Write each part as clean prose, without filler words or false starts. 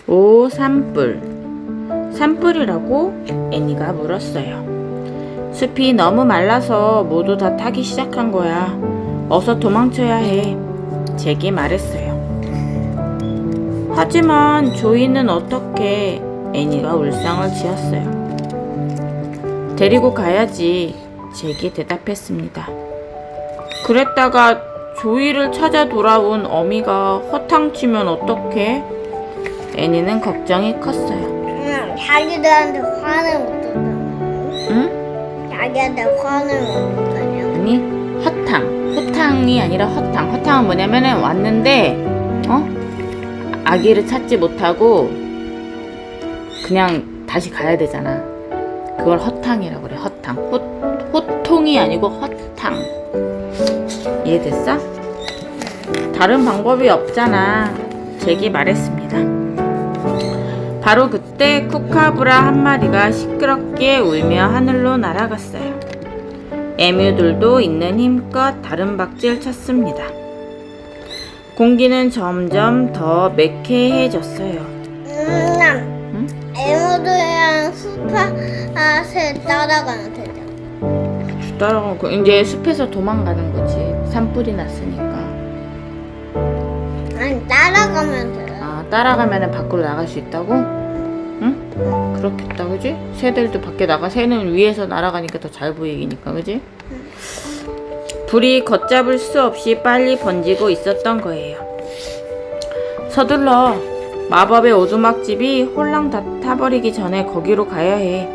오, 산불. 산불이라고? 애니가 물었어요. 숲이 너무 말라서 모두 다 타기 시작한 거야. 어서 도망쳐야 해. 잭이 말했어요. 하지만 조이는 어떻게? 애니가 울상을 지었어요. 데리고 가야지. 잭이 대답했습니다. 그랬다가 조이를 찾아 돌아온 어미가 허탕치면 어떡해? 애니는 걱정이 컸어요. 자기들한테 화를 못 줬잖아. 응? 자기한테 화를 못 줬잖아. 아니, 호탕이 아니라 허탕. 허탕은 뭐냐면은 왔는데 아기를 찾지 못하고 그냥 다시 가야 되잖아. 그걸 허탕이라고 그래. 허탕. 호통이 아니고 허탕. 이해됐어? 다른 방법이 없잖아. 잭이 말했습니다. 바로 그때 쿠카브라 한 마리가 시끄럽게 울며 하늘로 날아갔어요. 에뮤들도 있는 힘껏 다른 박쥐를 찾습니다. 공기는 점점 더 매캐해졌어요. 응? 에모드랑 숲밭에 따라가면 되잖아. 따라가고 이제 숲에서 도망가는 거지. 산불이 났으니까. 아니 따라가면 돼. 따라가면 밖으로 나갈 수 있다고? 응? 그렇겠다, 그지? 새들도 밖에 나가. 새는 위에서 날아가니까 더 잘 보이니까, 그지? 불이 걷잡을 수 없이 빨리 번지고 있었던 거예요. 서둘러. 마법의 오두막집이 홀랑 다 타버리기 전에 거기로 가야 해.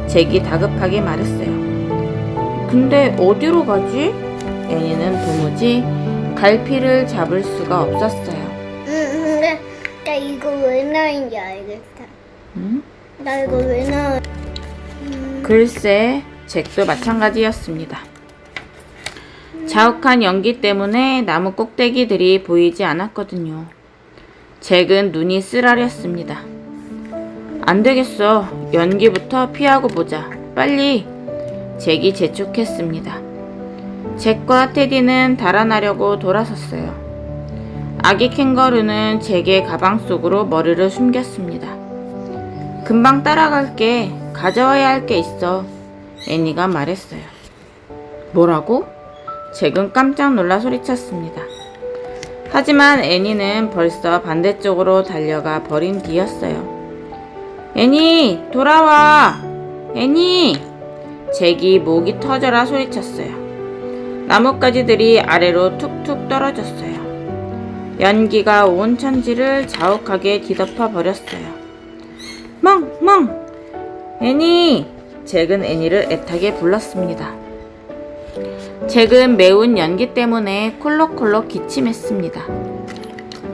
잭이 다급하게 말했어요. 근데 어디로 가지? 애니는 도무지 갈피를 잡을 수가 없었어요. 근데 나 이거 왜 나인지 알겠다. 응? 나 이거 왜 나? 글쎄, 잭도 마찬가지였습니다. 자욱한 연기 때문에 나무 꼭대기들이 보이지 않았거든요. 잭은 눈이 쓰라렸습니다. 안 되겠어. 연기부터 피하고 보자. 빨리. 잭이 재촉했습니다. 잭과 테디는 달아나려고 돌아섰어요. 아기 캥거루는 잭의 가방 속으로 머리를 숨겼습니다. 금방 따라갈게. 가져와야 할 게 있어. 애니가 말했어요. 뭐라고? 잭은 깜짝 놀라 소리쳤습니다. 하지만 애니는 벌써 반대쪽으로 달려가 버린 뒤였어요. 애니, 돌아와! 애니! 잭이 목이 터져라 소리쳤어요. 나뭇가지들이 아래로 툭툭 떨어졌어요. 연기가 온 천지를 자욱하게 뒤덮어 버렸어요. 멍! 애니! 잭은 애니를 애타게 불렀습니다. 잭은 매운 연기 때문에 콜록콜록 기침했습니다.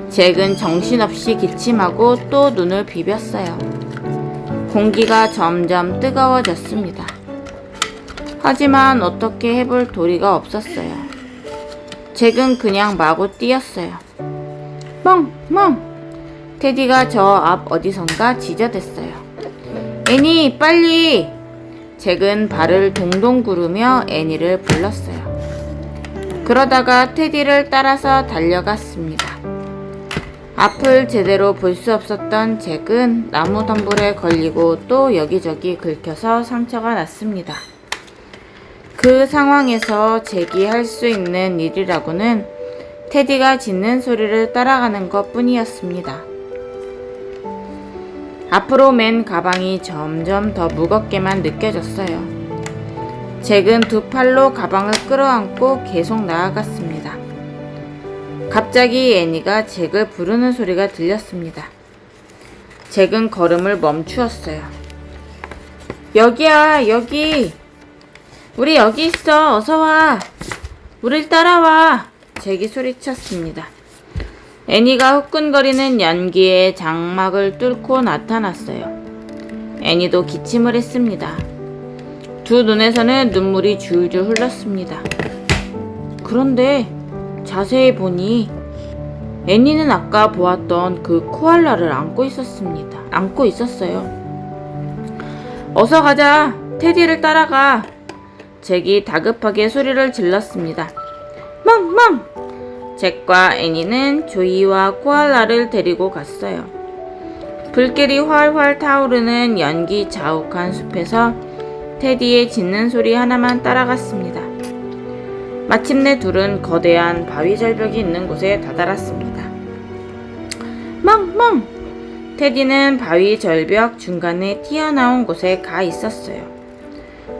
잭은 정신없이 기침하고 또 눈을 비볐어요. 공기가 점점 뜨거워졌습니다. 하지만 어떻게 해볼 도리가 없었어요. 잭은 그냥 마구 뛰었어요. 멍! 테디가 저 앞 어디선가 지저댔어요. 애니, 빨리! 잭은 발을 동동 구르며 애니를 불렀어요. 그러다가 테디를 따라서 달려갔습니다. 앞을 제대로 볼 수 없었던 잭은 나무 덤불에 걸리고 또 여기저기 긁혀서 상처가 났습니다. 그 상황에서 잭이 할 수 있는 일이라고는 테디가 짖는 소리를 따라가는 것 뿐이었습니다. 앞으로 맨 가방이 점점 더 무겁게만 느껴졌어요. 잭은 두 팔로 가방을 끌어안고 계속 나아갔습니다. 갑자기 애니가 잭을 부르는 소리가 들렸습니다. 잭은 걸음을 멈추었어요. 여기야, 여기! 우리 여기 있어. 어서 와. 우릴 따라와. 잭이 소리쳤습니다. 애니가 후끈거리는 연기에 장막을 뚫고 나타났어요. 애니도 기침을 했습니다. 두 눈에서는 눈물이 줄줄 흘렀습니다. 그런데 자세히 보니 애니는 아까 보았던 그 코알라를 안고 있었어요. 어서 가자. 테디를 따라가. 잭이 다급하게 소리를 질렀습니다. 멍! 잭과 애니는 조이와 코알라를 데리고 갔어요. 불길이 활활 타오르는 연기 자욱한 숲에서 테디의 짖는 소리 하나만 따라갔습니다. 마침내 둘은 거대한 바위 절벽이 있는 곳에 다다랐습니다. 멍멍! 테디는 바위 절벽 중간에 튀어나온 곳에 가 있었어요.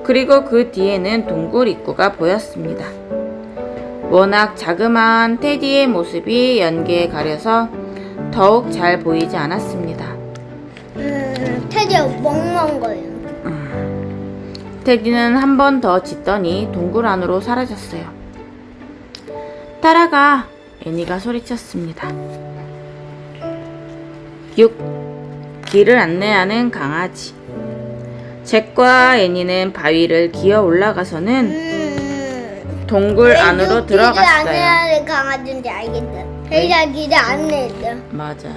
그리고 그 뒤에는 동굴 입구가 보였습니다. 워낙 자그마한 테디의 모습이 연기에 가려서 더욱 잘 보이지 않았습니다. 테디가 멍멍거려. 테디는 한 번 더 짖더니 동굴 안으로 사라졌어요. 따라가! 애니가 소리쳤습니다. 6. 길을 안내하는 강아지. 잭과 애니는 바위를 기어 올라가서는 동굴 안으로 길을 들어갔어요. 안내하는 강아지인지 알겠다. 테디가 길을 안내했어. 맞아.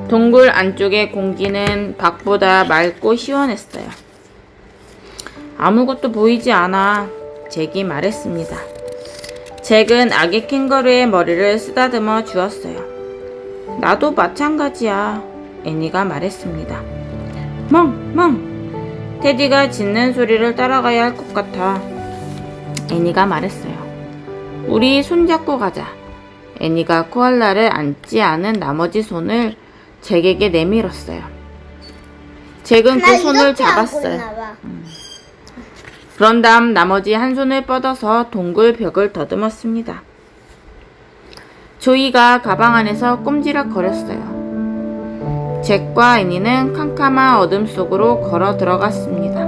동굴 안쪽의 공기는 밖보다 맑고 시원했어요. 아무것도 보이지 않아. 잭이 말했습니다. 잭은 아기 캥거루의 머리를 쓰다듬어 주었어요. 나도 마찬가지야. 애니가 말했습니다. 멍멍! 테디가 짖는 소리를 따라가야 할 것 같아. 애니가 말했어요. 우리 손잡고 가자. 애니가 코알라를 안지 않은 나머지 손을 잭에게 내밀었어요. 잭은 그 손을 잡았어요. 그런 다음 나머지 한 손을 뻗어서 동굴 벽을 더듬었습니다. 조이가 가방 안에서 꼼지락 거렸어요. 잭과 애니는 캄캄한 어둠 속으로 걸어 들어갔습니다.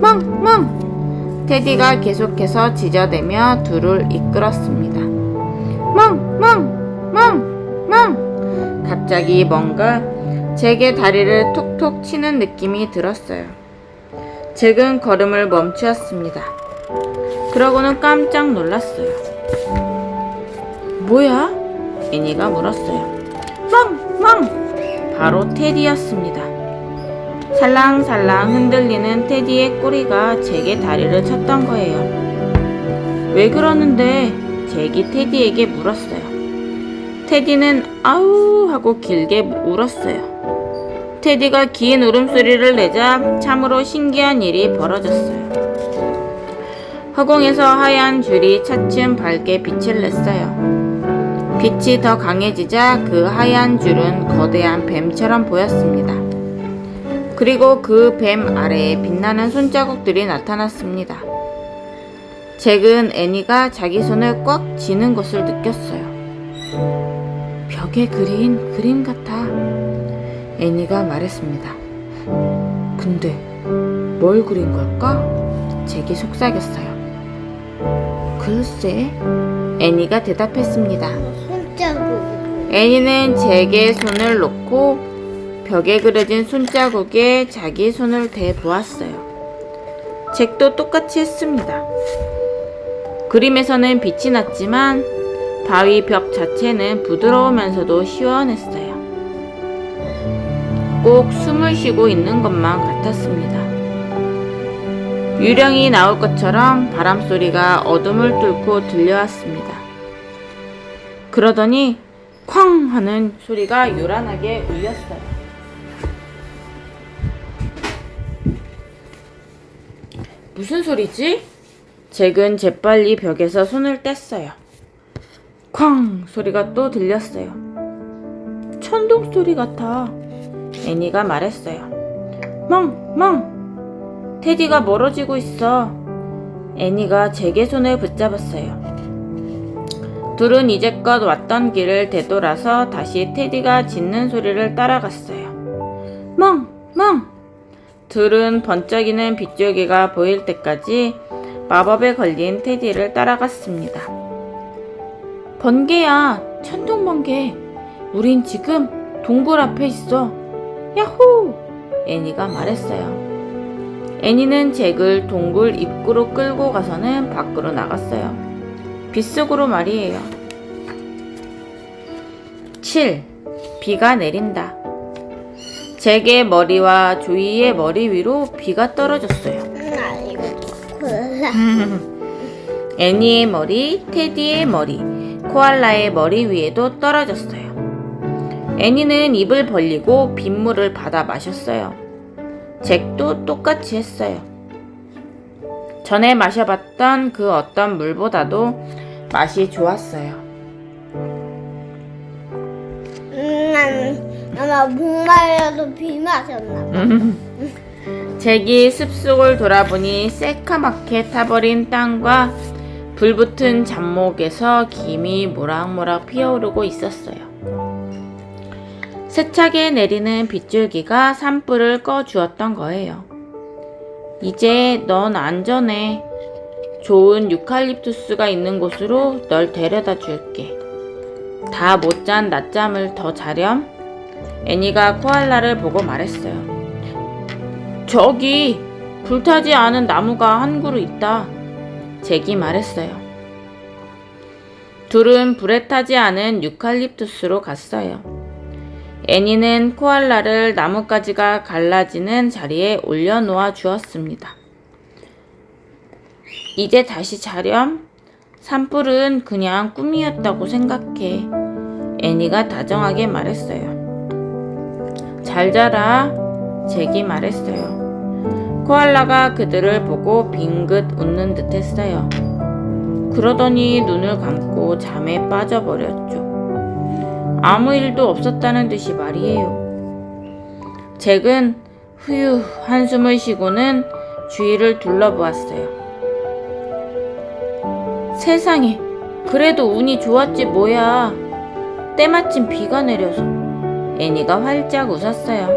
멍멍! 테디가 계속해서 짖어대며 둘을 이끌었습니다. 멍멍! 멍멍! 갑자기 뭔가 잭의 다리를 톡톡 치는 느낌이 들었어요. 잭은 걸음을 멈추었습니다. 그러고는 깜짝 놀랐어요. 뭐야? 애니가 물었어요. 멍멍! 바로 테디였습니다. 살랑살랑 흔들리는 테디의 꼬리가 잭의 다리를 쳤던 거예요. 왜 그러는데? 잭이 테디에게 물었어요. 테디는 아우 하고 길게 울었어요. 테디가 긴 울음소리를 내자 참으로 신기한 일이 벌어졌어요. 허공에서 하얀 줄이 차츰 밝게 빛을 냈어요. 빛이 더 강해지자 그 하얀 줄은 거대한 뱀처럼 보였습니다. 그리고 그 뱀 아래에 빛나는 손자국들이 나타났습니다. 잭은 애니가 자기 손을 꽉 쥐는 것을 느꼈어요. 벽에 그린 그림 같아. 애니가 말했습니다. 근데 뭘 그린 걸까? 잭이 속삭였어요. 글쎄, 애니가 대답했습니다. 손자국. 애니는 잭의 손을 놓고 벽에 그려진 손자국에 자기 손을 대보았어요. 잭도 똑같이 했습니다. 그림에서는 빛이 났지만 바위 벽 자체는 부드러우면서도 시원했어요. 꼭 숨을 쉬고 있는 것만 같았습니다. 유령이 나올 것처럼 바람소리가 어둠을 뚫고 들려왔습니다. 그러더니 쾅 하는 소리가 요란하게 울렸어요. 무슨 소리지? 잭은 재빨리 벽에서 손을 뗐어요. 쾅 소리가 또 들렸어요. 천둥 소리 같아. 애니가 말했어요. 멍멍! 테디가 멀어지고 있어. 애니가 잭의 손을 붙잡았어요. 둘은 이제껏 왔던 길을 되돌아서 다시 테디가 짖는 소리를 따라갔어요. 멍멍! 둘은 번쩍이는 빗줄기가 보일 때까지 마법에 걸린 테디를 따라갔습니다. 번개야, 천둥번개. 우린 지금 동굴 앞에 있어. 야호! 애니가 말했어요. 애니는 잭을 동굴 입구로 끌고 가서는 밖으로 나갔어요. 빗속으로 말이에요. 7. 비가 내린다. 잭의 머리와 조이의 머리 위로 비가 떨어졌어요. 이거 몰라. 애니의 머리, 테디의 머리, 코알라의 머리 위에도 떨어졌어요. 애니는 입을 벌리고 빗물을 받아 마셨어요. 잭도 똑같이 했어요. 전에 마셔봤던 그 어떤 물보다도 맛이 좋았어요. 아마 목말라도 비 마셨나 봐. 잭이 숲속을 돌아보니 새카맣게 타버린 땅과 불붙은 잡목에서 김이 모락모락 피어오르고 있었어요. 세차게 내리는 빗줄기가 산불을 꺼주었던 거예요. 이제 넌 안전해. 좋은 유칼립투스가 있는 곳으로 널 데려다 줄게. 다 못 잔 낮잠을 더 자렴? 애니가 코알라를 보고 말했어요. 저기 불타지 않은 나무가 한 그루 있다. 잭이 말했어요. 둘은 불에 타지 않은 유칼립투스로 갔어요. 애니는 코알라를 나뭇가지가 갈라지는 자리에 올려놓아 주었습니다. 이제 다시 자렴? 산불은 그냥 꿈이었다고 생각해. 애니가 다정하게 말했어요. 잘 자라. 잭이 말했어요. 코알라가 그들을 보고 빙긋 웃는 듯 했어요. 그러더니 눈을 감고 잠에 빠져버렸죠. 아무 일도 없었다는 듯이 말이에요. 잭은 후유 한숨을 쉬고는 주위를 둘러보았어요. 세상에, 그래도 운이 좋았지 뭐야. 때마침 비가 내려서. 애니가 활짝 웃었어요.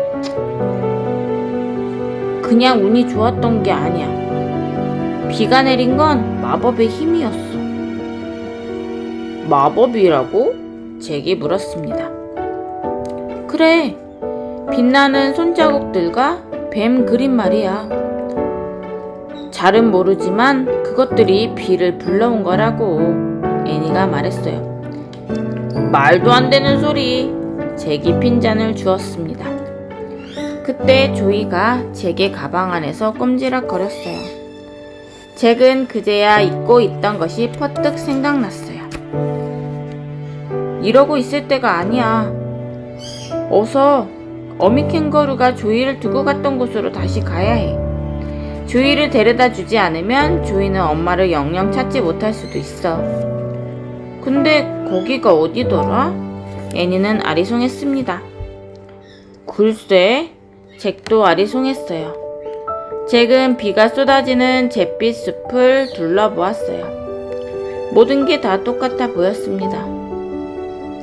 그냥 운이 좋았던 게 아니야. 비가 내린 건 마법의 힘이었어. 마법이라고? 잭이 물었습니다. 그래, 빛나는 손자국들과 뱀 그림 말이야. 잘은 모르지만 그것들이 비를 불러온 거라고. 애니가 말했어요. 말도 안 되는 소리. 잭이 핀잔을 주었습니다. 그때 조이가 잭의 가방 안에서 꼼지락거렸어요. 잭은 그제야 잊고 있던 것이 퍼뜩 생각났어요. 이러고 있을 때가 아니야. 어서 어미 캥거루가 조이를 두고 갔던 곳으로 다시 가야 해. 조이를 데려다 주지 않으면 조이는 엄마를 영영 찾지 못할 수도 있어. 근데 거기가 어디더라? 애니는 아리송했습니다. 글쎄, 잭도 아리송했어요. 잭은 비가 쏟아지는 잿빛 숲을 둘러보았어요. 모든 게 다 똑같아 보였습니다.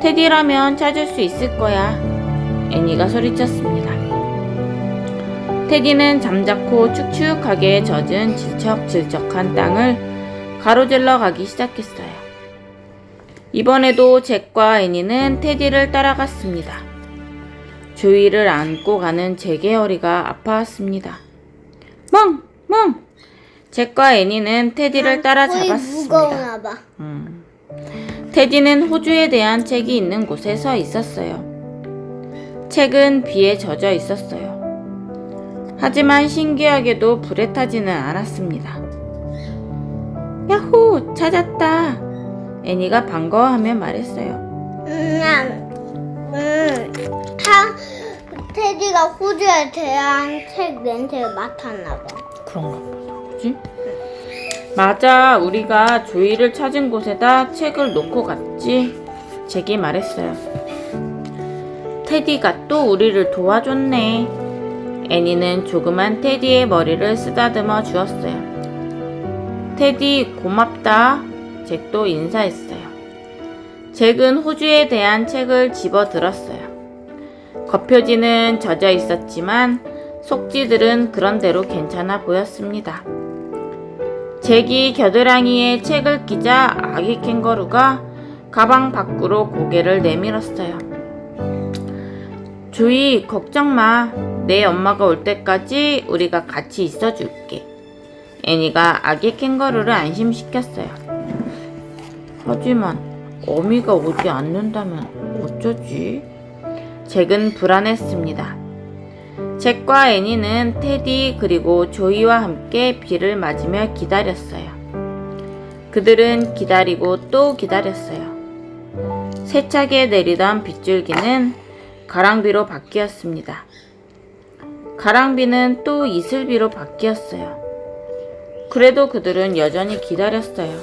테디라면 찾을 수 있을 거야. 애니가 소리쳤습니다. 테디는 잠자코 축축하게 젖은 질척질척한 땅을 가로질러 가기 시작했어요. 이번에도 잭과 애니는 테디를 따라갔습니다. 조이를 안고 가는 잭의 허리가 아파왔습니다. 멍! 멍! 잭과 애니는 테디를 따라잡았습니다. 무거우나 봐. 테디는 호주에 대한 책이 있는 곳에 서 있었어요. 책은 비에 젖어 있었어요. 하지만 신기하게도 불에 타지는 않았습니다. 야호! 찾았다! 애니가 반가워하며 말했어요. 테디가 호주에 대한 책 냄새를 맡았나 봐. 그런가 보다. 그치? 맞아. 우리가 조이를 찾은 곳에다 책을 놓고 갔지. 잭이 말했어요. 테디가 또 우리를 도와줬네. 애니는 조그만 테디의 머리를 쓰다듬어 주었어요. 테디 고맙다. 잭도 인사했어요. 잭은 호주에 대한 책을 집어 들었어요. 겉표지는 젖어 있었지만 속지들은 그런대로 괜찮아 보였습니다. 잭이 겨드랑이에 책을 끼자 아기 캥거루가 가방 밖으로 고개를 내밀었어요. 조이, 걱정 마. 내 엄마가 올 때까지 우리가 같이 있어줄게. 애니가 아기 캥거루를 안심시켰어요. 하지만 어미가 오지 않는다면 어쩌지? 잭은 불안했습니다. 잭과 애니는 테디 그리고 조이와 함께 비를 맞으며 기다렸어요. 그들은 기다리고 또 기다렸어요. 세차게 내리던 빗줄기는 가랑비로 바뀌었습니다. 가랑비는 또 이슬비로 바뀌었어요. 그래도 그들은 여전히 기다렸어요.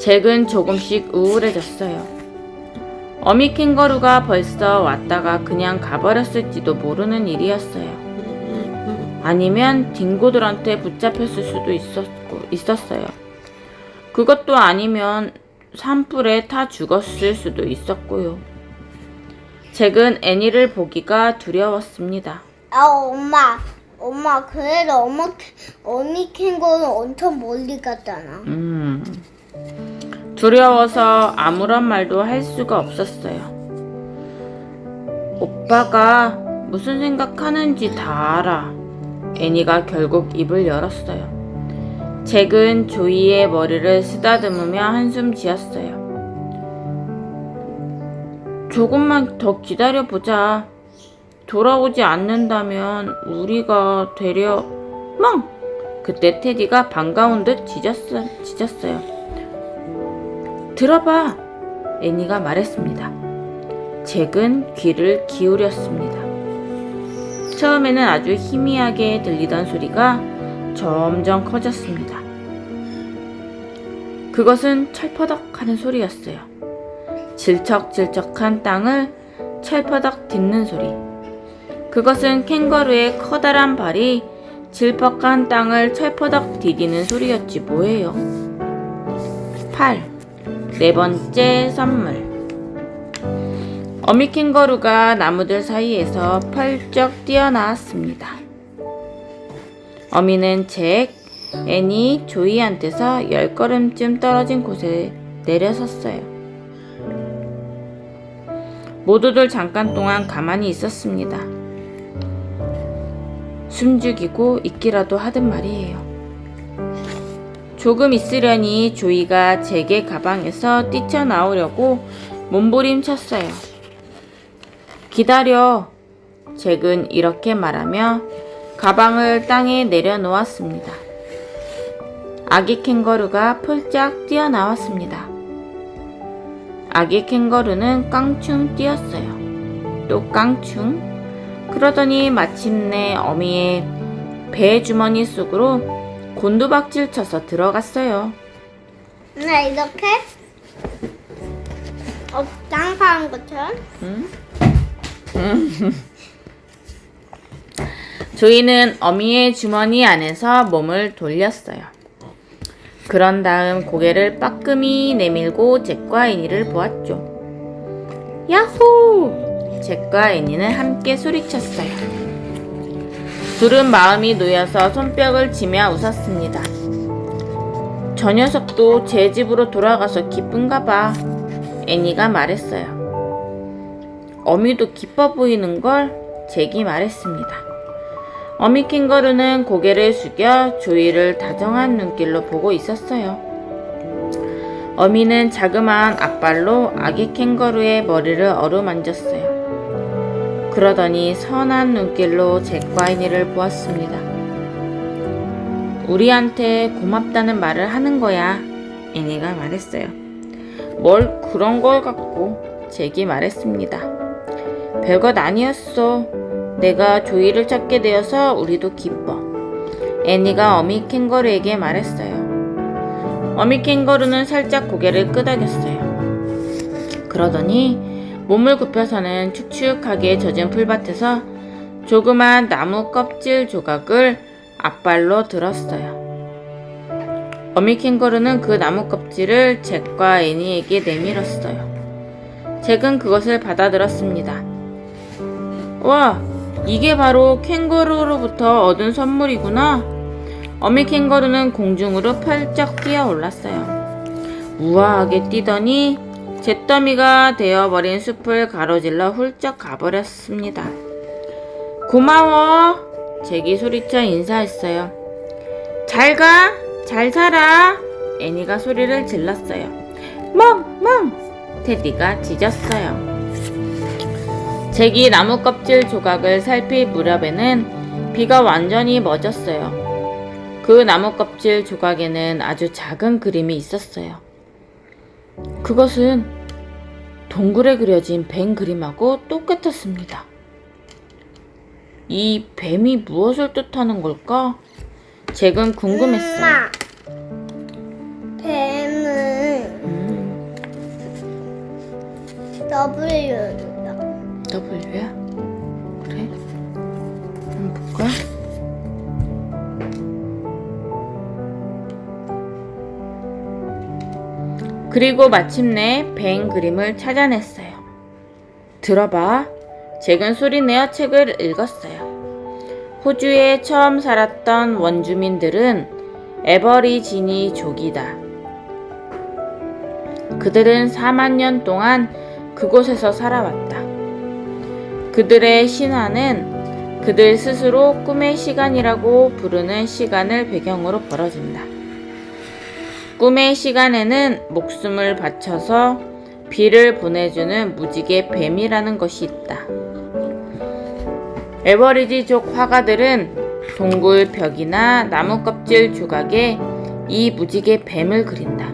잭은 조금씩 우울해졌어요. 어미 캥거루가 벌써 왔다가 그냥 가버렸을지도 모르는 일이었어요. 아니면 딩고들한테 붙잡혔을 수도 있었어요. 그것도 아니면 산불에 타 죽었을 수도 있었고요. 잭은 애니를 보기가 두려웠습니다. 엄마, 그래도 어미 캥거루 엄청 멀리 갔잖아. 두려워서 아무런 말도 할 수가 없었어요. 오빠가 무슨 생각하는지 다 알아. 애니가 결국 입을 열었어요. 잭은 조이의 머리를 쓰다듬으며 한숨 지었어요. 조금만 더 기다려보자. 돌아오지 않는다면 우리가 되려... 멍! 그때 테디가 반가운 듯 짖었어요. 들어봐! 애니가 말했습니다. 잭은 귀를 기울였습니다. 처음에는 아주 희미하게 들리던 소리가 점점 커졌습니다. 그것은 철퍼덕 하는 소리였어요. 질척질척한 땅을 철퍼덕 딛는 소리. 그것은 캥거루의 커다란 발이 질퍽한 땅을 철퍼덕 디디는 소리였지 뭐예요. 8. 네 번째 선물. 어미 캥거루가 나무들 사이에서 펄쩍 뛰어나왔습니다. 어미는 잭, 애니, 조이한테서 10걸음쯤 떨어진 곳에 내려섰어요. 모두들 잠깐 동안 가만히 있었습니다. 숨죽이고 있기라도 하든 말이에요. 조금 있으려니 조이가 잭의 가방에서 뛰쳐나오려고 몸부림쳤어요. 기다려. 잭은 이렇게 말하며 가방을 땅에 내려놓았습니다. 아기 캥거루가 폴짝 뛰어나왔습니다. 아기 캥거루는 깡충 뛰었어요. 또 깡충. 그러더니 마침내 어미의 배 주머니 속으로 곤두박질 쳐서 들어갔어요. 나 이렇게? 땅 파는 것처럼? 응? 조이는 어미의 주머니 안에서 몸을 돌렸어요. 그런 다음 고개를 빠끔히 내밀고 잭과 애니를 보았죠. 야호! 잭과 애니는 함께 소리쳤어요. 둘은 마음이 놓여서 손뼉을 치며 웃었습니다. 저 녀석도 제 집으로 돌아가서 기쁜가 봐. 애니가 말했어요. 어미도 기뻐 보이는걸? 잭이 말했습니다. 어미 캥거루는 고개를 숙여 조이를 다정한 눈길로 보고 있었어요. 어미는 자그마한 앞발로 아기 캥거루의 머리를 어루만졌어요. 그러더니 선한 눈길로 잭과 애니를 보았습니다. 우리한테 고맙다는 말을 하는 거야. 애니가 말했어요. 뭘 그런 걸 갖고. 잭이 말했습니다. 별것 아니었어. 내가 조이를 찾게 되어서 우리도 기뻐. 애니가 어미 캥거루에게 말했어요. 어미 캥거루는 살짝 고개를 끄덕였어요. 그러더니 몸을 굽혀서는 축축하게 젖은 풀밭에서 조그만 나무 껍질 조각을 앞발로 들었어요. 어미 캥거루는 그 나무 껍질을 잭과 애니에게 내밀었어요. 잭은 그것을 받아들었습니다. 와, 이게 바로 캥거루로부터 얻은 선물이구나. 어미 캥거루는 공중으로 펄쩍 뛰어 올랐어요. 우아하게 뛰더니 잿더미가 되어버린 숲을 가로질러 훌쩍 가버렸습니다. 고마워. 잭이 소리쳐 인사했어요. 잘 가. 잘 살아. 애니가 소리를 질렀어요. 멍멍. 테디가 짖었어요. 잭이 나무 껍질 조각을 살필 무렵에는 비가 완전히 멎었어요. 그 나무 껍질 조각에는 아주 작은 그림이 있었어요. 그것은 동굴에 그려진 뱀 그림하고 똑같았습니다. 이 뱀이 무엇을 뜻하는 걸까? 잭은 궁금했어요. 엄마, 뱀은 W다. W야? 그래? 한번 볼까? 그리고 마침내 뱀 그림을 찾아냈어요. 들어봐. 잭은 소리내어 책을 읽었어요. 호주에 처음 살았던 원주민들은 에버리지니족이다. 그들은 4만 년 동안 그곳에서 살아왔다. 그들의 신화는 그들 스스로 꿈의 시간이라고 부르는 시간을 배경으로 벌어진다. 꿈의 시간에는 목숨을 바쳐서 비를 보내주는 무지개 뱀이라는 것이 있다. 에버리지족 화가들은 동굴 벽이나 나무 껍질 조각에 이 무지개 뱀을 그린다.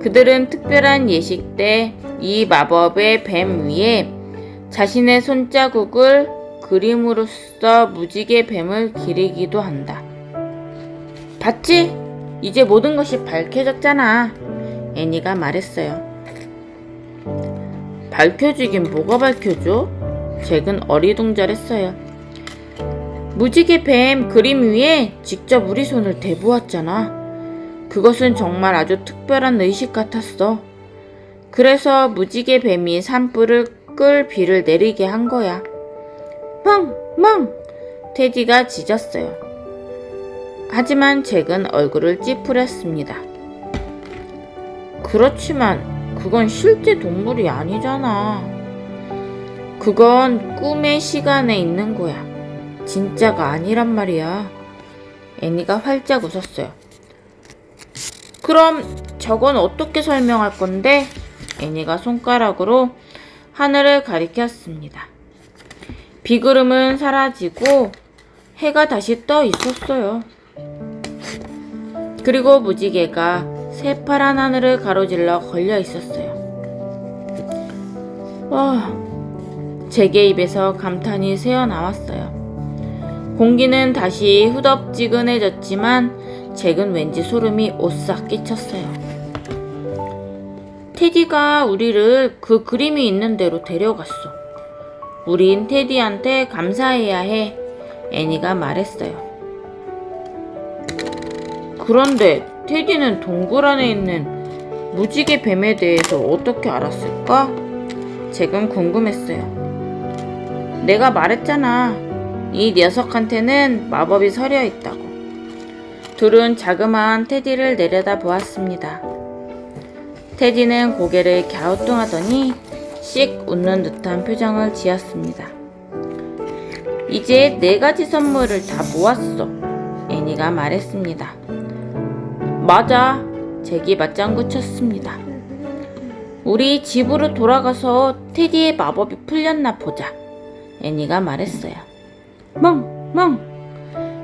그들은 특별한 예식 때 이 마법의 뱀 위에 자신의 손자국을 그림으로써 무지개 뱀을 기리기도 한다. 봤지? 이제 모든 것이 밝혀졌잖아. 애니가 말했어요. 밝혀지긴 뭐가 밝혀져? 잭은 어리둥절했어요. 무지개 뱀 그림 위에 직접 우리 손을 대보았잖아. 그것은 정말 아주 특별한 의식 같았어. 그래서 무지개 뱀이 산불을 끌 비를 내리게 한 거야. 멍! 테디가 짖었어요. 하지만 잭은 얼굴을 찌푸렸습니다. 그렇지만 그건 실제 동물이 아니잖아. 그건 꿈의 시간에 있는 거야. 진짜가 아니란 말이야. 애니가 활짝 웃었어요. 그럼 저건 어떻게 설명할 건데? 애니가 손가락으로 하늘을 가리켰습니다. 비구름은 사라지고 해가 다시 떠 있었어요. 그리고 무지개가 새파란 하늘을 가로질러 걸려 있었어요. 와, 잭의 입에서 감탄이 새어나왔어요. 공기는 다시 후덥지근해졌지만 잭은 왠지 소름이 오싹 끼쳤어요. 테디가 우리를 그 그림이 있는 데로 데려갔어. 우린 테디한테 감사해야 해. 애니가 말했어요. 그런데 테디는 동굴 안에 있는 무지개 뱀에 대해서 어떻게 알았을까? 잭은 궁금했어요. 내가 말했잖아. 이 녀석한테는 마법이 서려 있다고. 둘은 자그마한 테디를 내려다 보았습니다. 테디는 고개를 갸우뚱하더니 씩 웃는 듯한 표정을 지었습니다. 이제 4가지 선물을 다 모았어. 애니가 말했습니다. 맞아. 잭이 맞장구 쳤습니다. 우리 집으로 돌아가서 테디의 마법이 풀렸나 보자. 애니가 말했어요. 멍!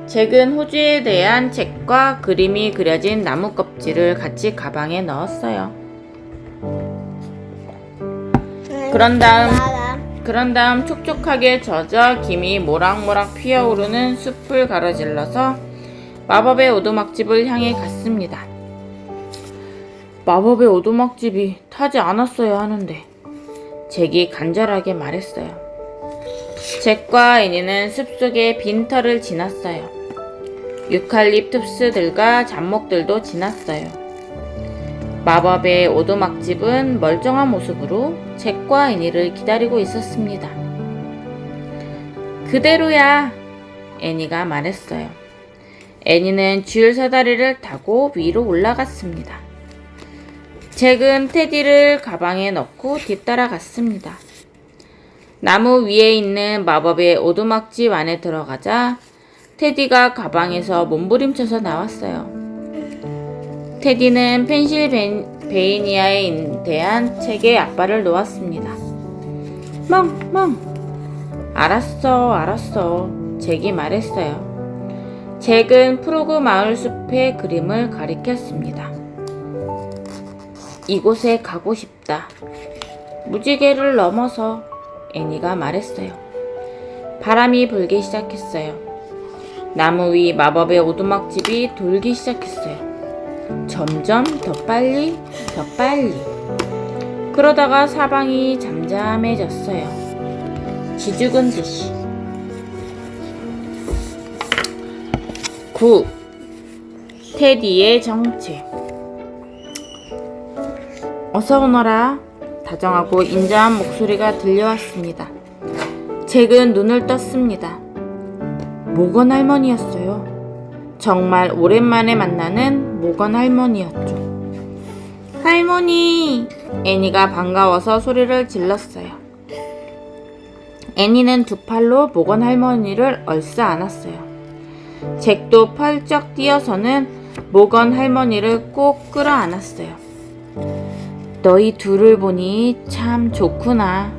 잭은 호주에 대한 책과 그림이 그려진 나무 껍질을 같이 가방에 넣었어요. 그런 다음 촉촉하게 젖어 김이 모락모락 피어오르는 숲을 가로질러서 마법의 오두막집을 향해 갔습니다. 마법의 오두막집이 타지 않았어야 하는데 잭이 간절하게 말했어요. 잭과 애니는 숲속의 빈터를 지났어요. 유칼립투스들과 잡목들도 지났어요. 마법의 오두막집은 멀쩡한 모습으로 잭과 애니를 기다리고 있었습니다. 그대로야, 애니가 말했어요. 애니는 줄 사다리를 타고 위로 올라갔습니다. 잭은 테디를 가방에 넣고 뒤따라갔습니다. 나무 위에 있는 마법의 오두막집 안에 들어가자 테디가 가방에서 몸부림쳐서 나왔어요. 테디는 펜실베이니아에 대한 책에 앞발을 놓았습니다. 멍! 알았어. 잭이 말했어요. 잭은 프로그 마을 숲의 그림을 가리켰습니다. 이곳에 가고 싶다. 무지개를 넘어서 애니가 말했어요. 바람이 불기 시작했어요. 나무 위 마법의 오두막집이 돌기 시작했어요. 점점 더 빨리, 더 빨리. 그러다가 사방이 잠잠해졌어요. 기죽은 듯이. 9. 테디의 정체. 어서 오너라. 다정하고 인자한 목소리가 들려왔습니다. 잭은 눈을 떴습니다. 모건 할머니였어요. 정말 오랜만에 만나는 모건 할머니였죠. 할머니! 애니가 반가워서 소리를 질렀어요. 애니는 두 팔로 모건 할머니를 얼싸 안았어요. 잭도 펄쩍 뛰어서는 모건 할머니를 꼭 끌어안았어요. 너희 둘을 보니 참 좋구나.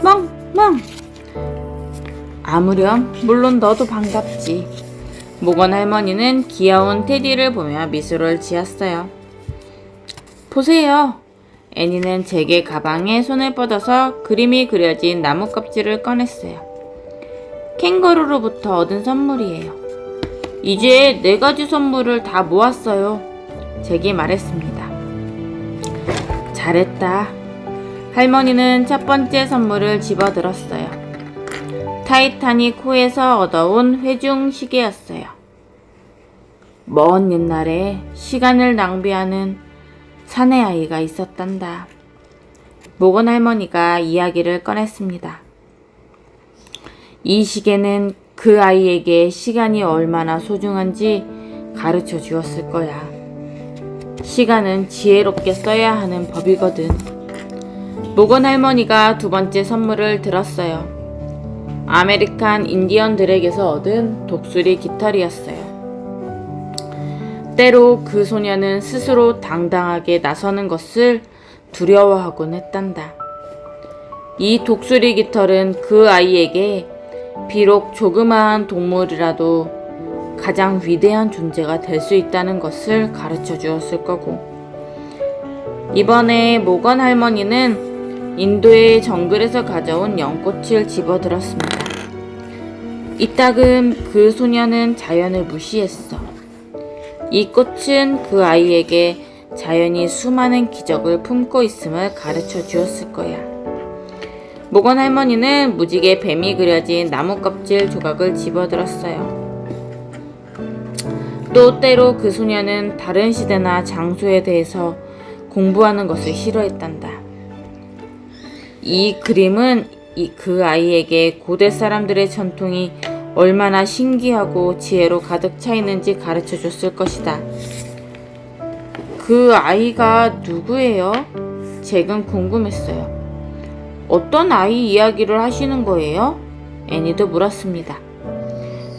멍멍! 아무렴 물론 너도 반갑지. 모건 할머니는 귀여운 테디를 보며 미소를 지었어요. 보세요. 애니는 잭의 가방에 손을 뻗어서 그림이 그려진 나무 껍질을 꺼냈어요. 캥거루로부터 얻은 선물이에요. 이제 4가지 선물을 다 모았어요. 잭이 말했습니다. 잘했다. 할머니는 첫 번째 선물을 집어들었어요. 타이타닉 호에서 얻어온 회중 시계였어요. 먼 옛날에 시간을 낭비하는 사내 아이가 있었단다. 모건 할머니가 이야기를 꺼냈습니다. 이 시계는 그 아이에게 시간이 얼마나 소중한지 가르쳐 주었을 거야. 시간은 지혜롭게 써야 하는 법이거든. 모건 할머니가 두 번째 선물을 들었어요. 아메리칸 인디언들에게서 얻은 독수리 깃털이었어요. 때로 그 소녀는 스스로 당당하게 나서는 것을 두려워하곤 했단다. 이 독수리 깃털은 그 아이에게 비록 조그마한 동물이라도 가장 위대한 존재가 될 수 있다는 것을 가르쳐 주었을 거고, 이번에 모건 할머니는 인도의 정글에서 가져온 연꽃을 집어들었습니다. 이따금 그 소녀는 자연을 무시했어. 이 꽃은 그 아이에게 자연이 수많은 기적을 품고 있음을 가르쳐 주었을 거야. 모건 할머니는 무지개 뱀이 그려진 나무 껍질 조각을 집어들었어요. 또 때로 그 소녀는 다른 시대나 장소에 대해서 공부하는 것을 싫어했단다. 이 그림은 그 아이에게 고대 사람들의 전통이 얼마나 신기하고 지혜로 가득 차 있는지 가르쳐 줬을 것이다. 그 아이가 누구예요? 잭은 궁금했어요. 어떤 아이 이야기를 하시는 거예요? 애니도 물었습니다.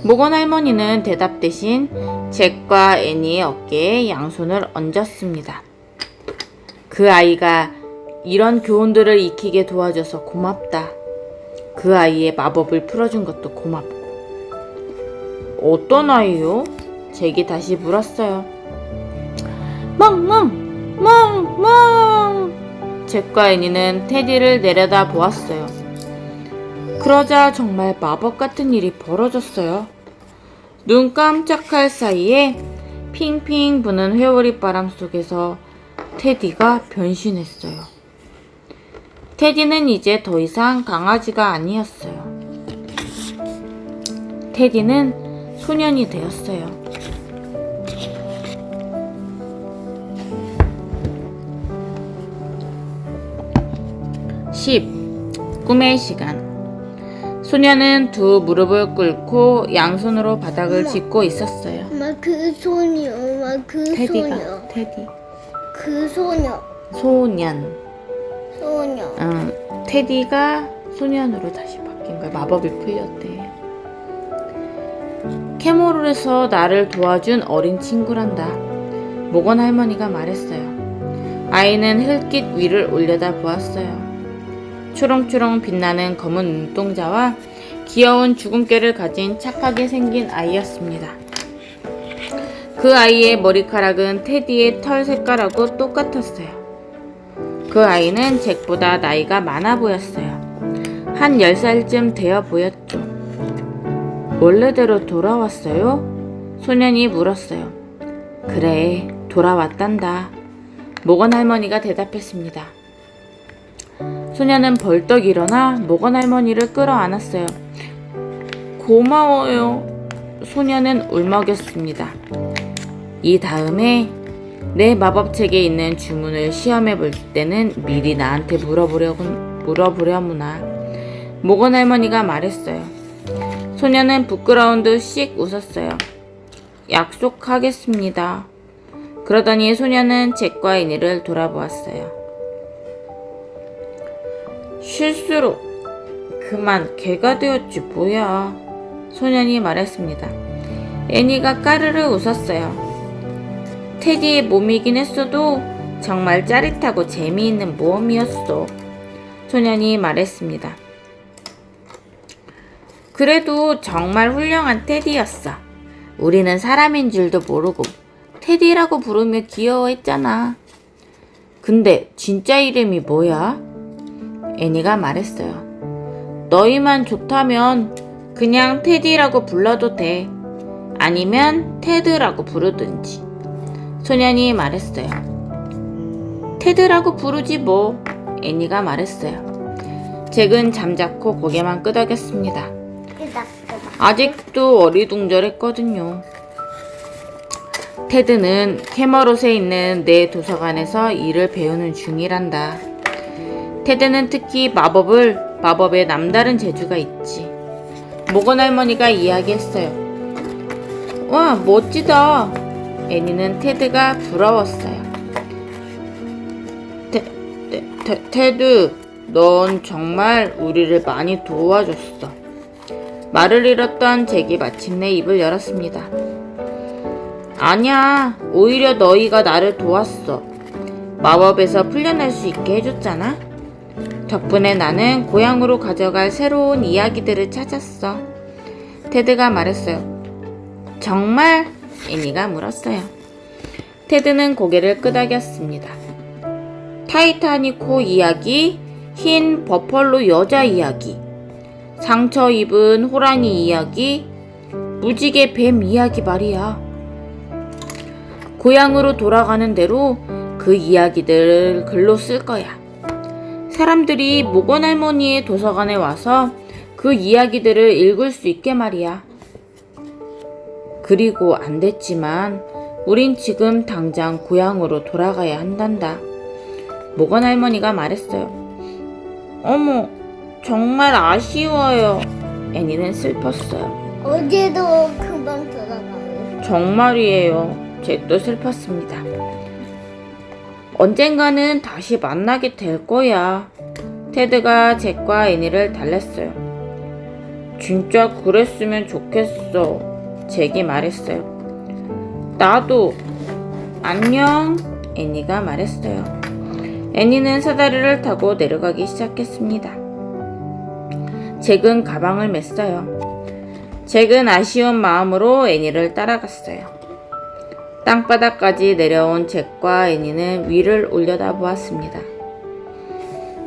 모건 할머니는 대답 대신 잭과 애니의 어깨에 양손을 얹었습니다. 그 아이가 이런 교훈들을 익히게 도와줘서 고맙다. 그 아이의 마법을 풀어준 것도 고맙고. 어떤 아이요? 잭이 다시 물었어요. 멍멍! 멍멍! 잭과 애니는 테디를 내려다 보았어요. 그러자 정말 마법 같은 일이 벌어졌어요. 눈 깜짝할 사이에 핑핑 부는 회오리 바람 속에서 테디가 변신했어요. 테디는 이제 더 이상 강아지가 아니었어요. 테디는 소년이 되었어요. 10. 꿈의 시간. 소녀는 두 무릎을 꿇고 양손으로 바닥을 엄마. 짚고 있었어요. 엄마 그 소녀, 엄마 그 소녀, 테디. 그 소녀, 소년. 소녀. 테디가 소년으로 다시 바뀐 거야. 마법이 풀렸대. 캐모롤에서 나를 도와준 어린 친구란다. 모건 할머니가 말했어요. 아이는 흙깃 위를 올려다 보았어요. 초롱초롱 빛나는 검은 눈동자와 귀여운 주근깨를 가진 착하게 생긴 아이였습니다. 그 아이의 머리카락은 테디의 털 색깔하고 똑같았어요. 그 아이는 잭보다 나이가 많아 보였어요. 한 10살쯤 되어 보였죠. 원래대로 돌아왔어요? 소년이 물었어요. 그래, 돌아왔단다. 모건 할머니가 대답했습니다. 소년은 벌떡 일어나 모건 할머니를 끌어안았어요. 고마워요. 소년은 울먹였습니다. 이 다음에 내 마법책에 있는 주문을 시험해 볼 때는 미리 나한테 물어보려무나. 모건 할머니가 말했어요. 소년은 부끄러운 듯 씩 웃었어요. 약속하겠습니다. 그러더니 소년은 잭과 애니를 돌아보았어요. 실수로 그만 개가 되었지 뭐야. 소년이 말했습니다. 애니가 까르르 웃었어요. 테디의 몸이긴 했어도 정말 짜릿하고 재미있는 모험이었어. 소년이 말했습니다. 그래도 정말 훌륭한 테디였어. 우리는 사람인 줄도 모르고 테디라고 부르며 귀여워했잖아. 근데 진짜 이름이 뭐야? 애니가 말했어요. 너희만 좋다면 그냥 테디라고 불러도 돼. 아니면 테드라고 부르든지. 소년이 말했어요. 테드라고 부르지 뭐. 애니가 말했어요. 잭은 잠자코 고개만 끄덕였습니다. 아직도 어리둥절했거든요. 테드는 캐머롯에 있는 내 도서관에서 일을 배우는 중이란다. 테드는 특히 마법에 남다른 재주가 있지. 모건 할머니가 이야기했어요. 와, 멋지다. 애니는 테드가 부러웠어요. 테드, 넌 정말 우리를 많이 도와줬어. 말을 잃었던 잭이 마침내 입을 열었습니다. 아니야, 오히려 너희가 나를 도왔어. 마법에서 풀려날 수 있게 해줬잖아. 덕분에 나는 고향으로 가져갈 새로운 이야기들을 찾았어. 테드가 말했어요. 정말? 애니가 물었어요. 테드는 고개를 끄덕였습니다. 타이타니코 이야기, 흰 버펄로 여자 이야기, 상처 입은 호랑이 이야기, 무지개 뱀 이야기 말이야. 고향으로 돌아가는 대로 그 이야기들을 글로 쓸 거야. 사람들이 모건 할머니의 도서관에 와서 그 이야기들을 읽을 수 있게 말이야. 그리고 안 됐지만 우린 지금 당장 고향으로 돌아가야 한단다. 모건 할머니가 말했어요. 어머, 정말 아쉬워요. 애니는 슬펐어요. 어제도 금방 돌아가요. 정말이에요. 잭도 슬펐습니다. 언젠가는 다시 만나게 될 거야. 테드가 잭과 애니를 달랬어요. 진짜 그랬으면 좋겠어. 잭이 말했어요. 나도. 안녕. 애니가 말했어요. 애니는 사다리를 타고 내려가기 시작했습니다. 잭은 가방을 맸어요. 잭은 아쉬운 마음으로 애니를 따라갔어요. 땅바닥까지 내려온 잭과 애니는 위를 올려다보았습니다.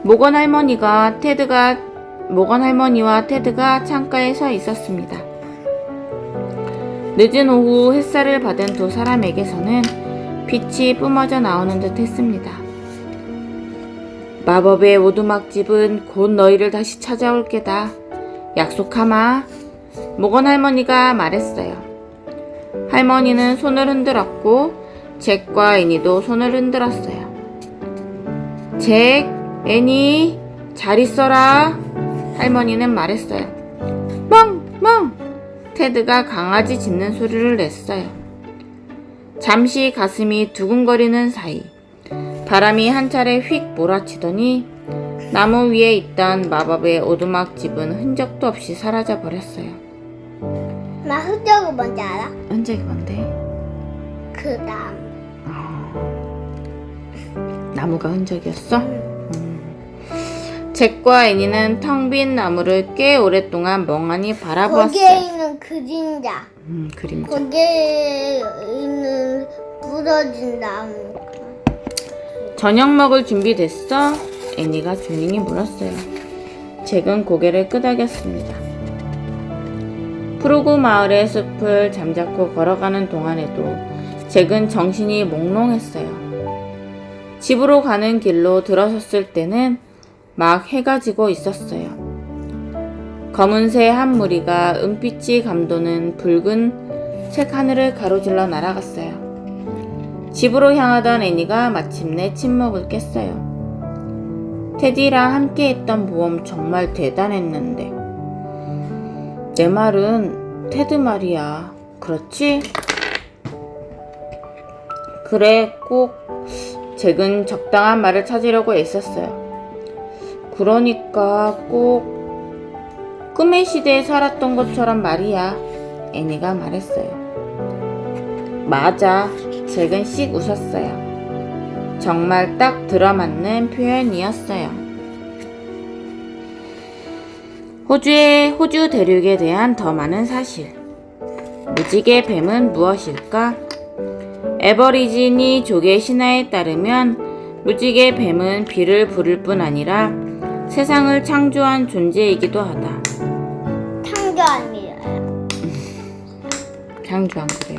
모건 할머니와 테드가 창가에 서 있었습니다. 늦은 오후 햇살을 받은 두 사람에게서는 빛이 뿜어져 나오는 듯 했습니다. 마법의 오두막집은 곧 너희를 다시 찾아올 게다. 약속하마. 모건 할머니가 말했어요. 할머니는 손을 흔들었고 잭과 애니도 손을 흔들었어요. 잭, 애니, 잘 있어라. 할머니는 말했어요. 멍멍. 테드가 강아지 짖는 소리를 냈어요. 잠시 가슴이 두근거리는 사이 바람이 한 차례 휙 몰아치더니 나무 위에 있던 마법의 오두막집은 흔적도 없이 사라져 버렸어요. 나 흔적은 뭔지 알아? 흔적이 뭔데? 그 나무. 나무가 흔적이었어? 잭과 애니는 텅 빈 나무를 꽤 오랫동안 멍하니 바라보았어요. 거기에 있는 그림자. 그림자. 거기에 있는 부러진 나무. 저녁 먹을 준비 됐어? 애니가 조용히 물었어요. 잭은 고개를 끄덕였습니다. 프로그 마을의 숲을 잠자코 걸어가는 동안에도 잭은 정신이 몽롱했어요. 집으로 가는 길로 들어섰을 때는 막 해가 지고 있었어요. 검은새 한 무리가 은빛이 감도는 붉은 색 하늘을 가로질러 날아갔어요. 집으로 향하던 애니가 마침내 침묵을 깼어요. 테디랑 함께 했던 모험 정말 대단했는데. 내 말은 테드 말이야. 그렇지? 그래, 꼭 잭은 적당한 말을 찾으려고 애썼어요. 그러니까 꼭 꿈의 시대에 살았던 것처럼 말이야. 애니가 말했어요. 맞아. 잭은 씩 웃었어요. 정말 딱 들어맞는 표현이었어요. 호주 대륙에 대한 더 많은 사실. 무지개 뱀은 무엇일까? 에버리지니 족의 신화에 따르면 무지개 뱀은 비를 부를 뿐 아니라 세상을 창조한 존재이기도 하다. 창조 아니에요. 창조한 그래.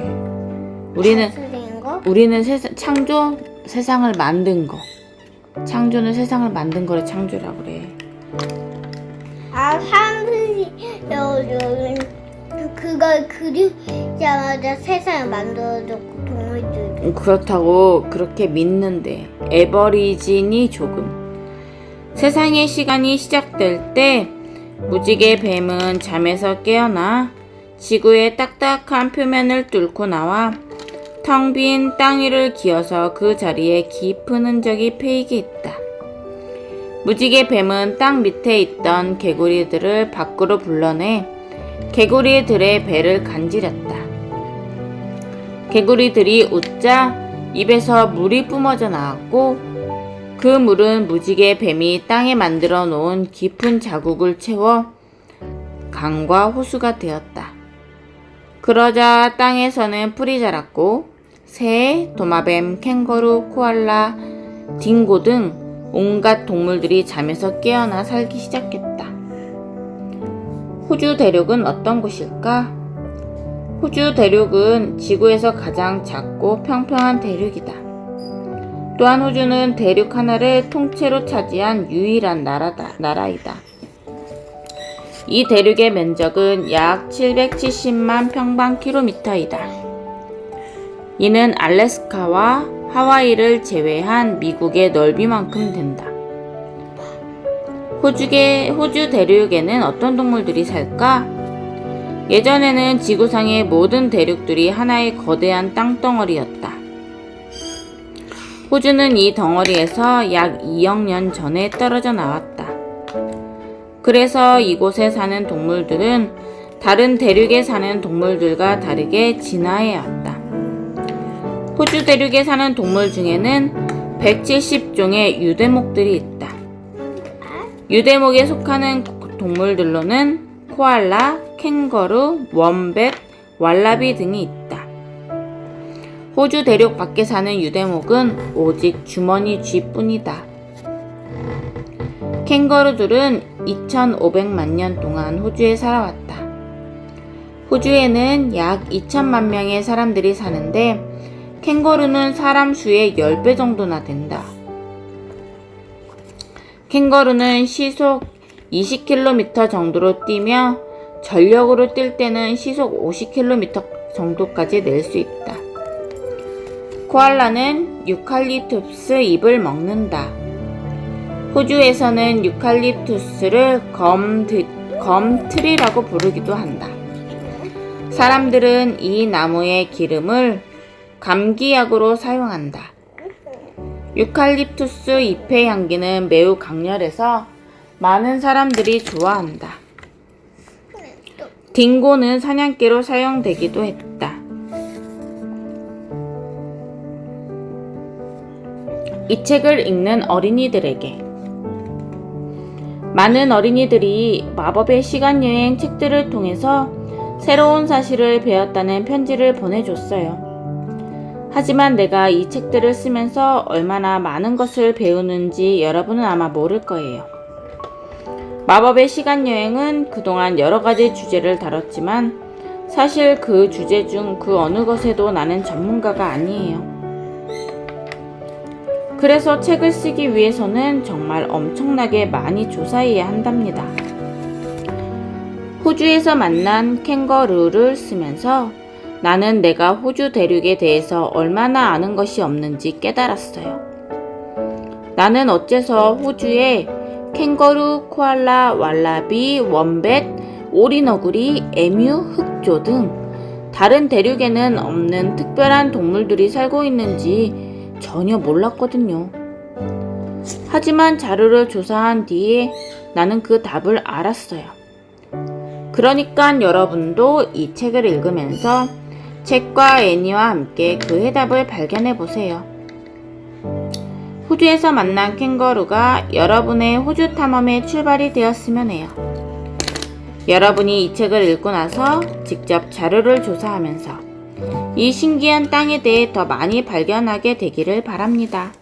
우리는 세상을 만든 거. 창조는 세상을 만든 거를 창조라고 그래. 아, 사람들이 그걸 그리자마자 세상을 만들어줬고 동물들. 그렇다고 그렇게 믿는데. 에버리지니 조금. 세상의 시간이 시작될 때 무지개 뱀은 잠에서 깨어나 지구의 딱딱한 표면을 뚫고 나와 텅 빈 땅 위를 기어서 그 자리에 깊은 흔적이 패이게 했다. 무지개 뱀은 땅 밑에 있던 개구리들을 밖으로 불러내 개구리들의 배를 간지렸다. 개구리들이 웃자 입에서 물이 뿜어져 나왔고 그 물은 무지개 뱀이 땅에 만들어 놓은 깊은 자국을 채워 강과 호수가 되었다. 그러자 땅에서는 풀이 자랐고 새, 도마뱀, 캥거루, 코알라, 딩고 등 온갖 동물들이 잠에서 깨어나 살기 시작했다. 호주 대륙은 어떤 곳일까? 호주 대륙은 지구에서 가장 작고 평평한 대륙이다. 또한 호주는 대륙 하나를 통째로 차지한 유일한 나라이다. 이 대륙의 면적은 약 770만 평방킬로미터이다. 이는 알래스카와 하와이를 제외한 미국의 넓이만큼 된다. 호주 대륙에는 어떤 동물들이 살까? 예전에는 지구상의 모든 대륙들이 하나의 거대한 땅덩어리였다. 호주는 이 덩어리에서 약 2억 년 전에 떨어져 나왔다. 그래서 이곳에 사는 동물들은 다른 대륙에 사는 동물들과 다르게 진화해왔다. 호주 대륙에 사는 동물 중에는 170종의 유대목들이 있다. 유대목에 속하는 동물들로는 코알라, 캥거루, 웜뱃, 왈라비 등이 있다. 호주 대륙 밖에 사는 유대목은 오직 주머니 쥐뿐이다. 캥거루들은 2500만 년 동안 호주에 살아왔다. 호주에는 약 2천만 명의 사람들이 사는데 캥거루는 사람 수의 10배 정도나 된다. 캥거루는 시속 20km 정도로 뛰며 전력으로 뛸 때는 시속 50km 정도까지 낼 수 있다. 코알라는 유칼립투스 잎을 먹는다. 호주에서는 유칼립투스를 검트리라고 부르기도 한다. 사람들은 이 나무의 기름을 감기약으로 사용한다. 유칼립투스 잎의 향기는 매우 강렬해서 많은 사람들이 좋아한다. 딩고는 사냥개로 사용되기도 했다. 이 책을 읽는 어린이들에게 많은 어린이들이 마법의 시간여행 책들을 통해서 새로운 사실을 배웠다는 편지를 보내줬어요. 하지만 내가 이 책들을 쓰면서 얼마나 많은 것을 배우는지 여러분은 아마 모를 거예요. 마법의 시간여행은 그동안 여러 가지 주제를 다뤘지만 사실 그 주제 중 그 어느 것에도 나는 전문가가 아니에요. 그래서 책을 쓰기 위해서는 정말 엄청나게 많이 조사해야 한답니다. 호주에서 만난 캥거루를 쓰면서 나는 내가 호주 대륙에 대해서 얼마나 아는 것이 없는지 깨달았어요. 나는 어째서 호주에 캥거루, 코알라, 왈라비, 원뱃, 오리너구리, 에뮤, 흑조 등 다른 대륙에는 없는 특별한 동물들이 살고 있는지 전혀 몰랐거든요. 하지만 자료를 조사한 뒤에 나는 그 답을 알았어요. 그러니까 여러분도 이 책을 읽으면서 잭과 애니와 함께 그 해답을 발견해 보세요. 호주에서 만난 캥거루가 여러분의 호주 탐험의 출발이 되었으면 해요. 여러분이 이 책을 읽고 나서 직접 자료를 조사하면서 이 신기한 땅에 대해 더 많이 발견하게 되기를 바랍니다.